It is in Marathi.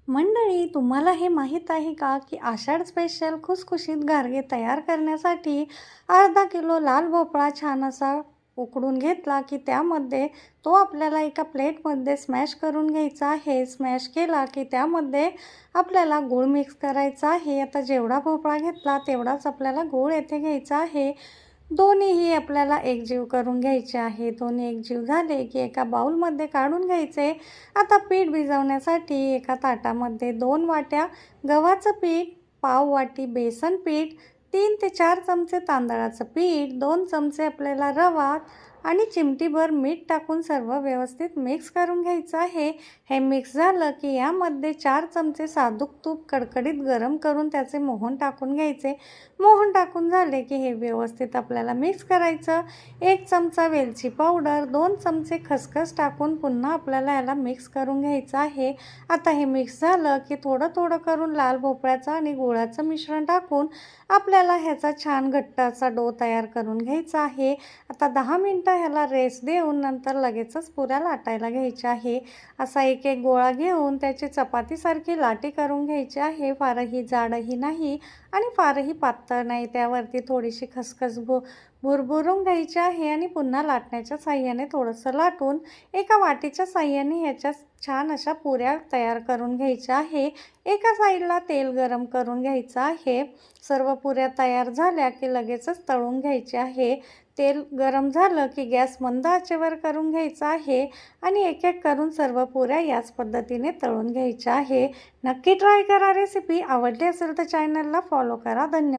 मंडळी, तुम्हाला हे माहीत आहे का की आषाढ स्पेशल खुसखुशीत घारगे तयार करण्यासाठी अर्धा किलो लाल भोपळा छान असा उकडून घेतला की त्यामध्ये तो आपल्याला एका प्लेटमध्ये स्मॅश करून घ्यायचा आहे। स्मॅश केला की त्यामध्ये आपल्याला गूळ मिक्स करायचा आहे। आता जेवढा भोपळा घेतला तेवढाच आपल्याला गूळ येथे घ्यायचा आहे। दोन्हीही आपल्याला एकजीव करून घ्यायचे आहे। दोन्ही एकजीव झाले की एका बाउलमध्ये काढून घ्यायचे। आता पीठ भिजवण्यासाठी एका ताटामध्ये 2 वाट्या गव्हाचं पीठ, पाव वाटी बेसन पीठ, 3 ते 4 चमचे तांदळाचं पीठ, 2 चमचे आपल्याला रवा आणि चिमटीभर मीठ टाकून सर्व व्यवस्थित मिक्स करून घ्यायचं आहे। हे मिक्स झालं की यामध्ये 4 चमचे साजूक तूप कडकडीत गरम करून त्याचे मोहन टाकून घ्यायचे। मोहन टाकून झाले की हे व्यवस्थित आपल्याला मिक्स करायचं। 1 चमचा वेलची पावडर, 2 चमचे खसखस टाकून पुन्हा आपल्याला याला मिक्स करून घ्यायचं आहे। आता हे मिक्स झालं की थोडं थोडं करून लाल भोपळ्याचं आणि गुळाचं मिश्रण टाकून आपल्याला ह्याचा छान घट्ट असा डो तयार करून घ्यायचा आहे। आता 10 मिनिटं ह्याला रेस्ट देऊन नंतर लगेचच पुऱ्या लाटायला घ्यायच्या आहे। असा एक एक गोळा घेऊन त्याची चपातीसारखी लाटी करून घ्यायची आहे। फारही जाडही नाही आणि फारही पातळ नाही। त्यावरती थोडीशी खसखस भुरभुरून घ्यायची आहे आणि पुन्हा लाटण्याच्या साह्याने थोडंसं लाटून एका वाटीच्या साह्याने ह्याच्या छान अशा पुऱ्या तयार करून घ्यायच्या आहे। एका साईडला तेल गरम करून घ्यायचं आहे। सर्व पुऱ्या तयार झाल्या की लगेचच तळून घ्यायचे आहे। तेल गरम झालं की गॅस मंद आचेवर करून घ्यायचा आहे आणि एक एक करून सर्व पुऱ्या याच पद्धतीने तळून घ्यायच्या आहे। नक्की ट्राय करा रेसिपी। आवडली असेल तर चॅनलला फॉलो करा। धन्यवाद।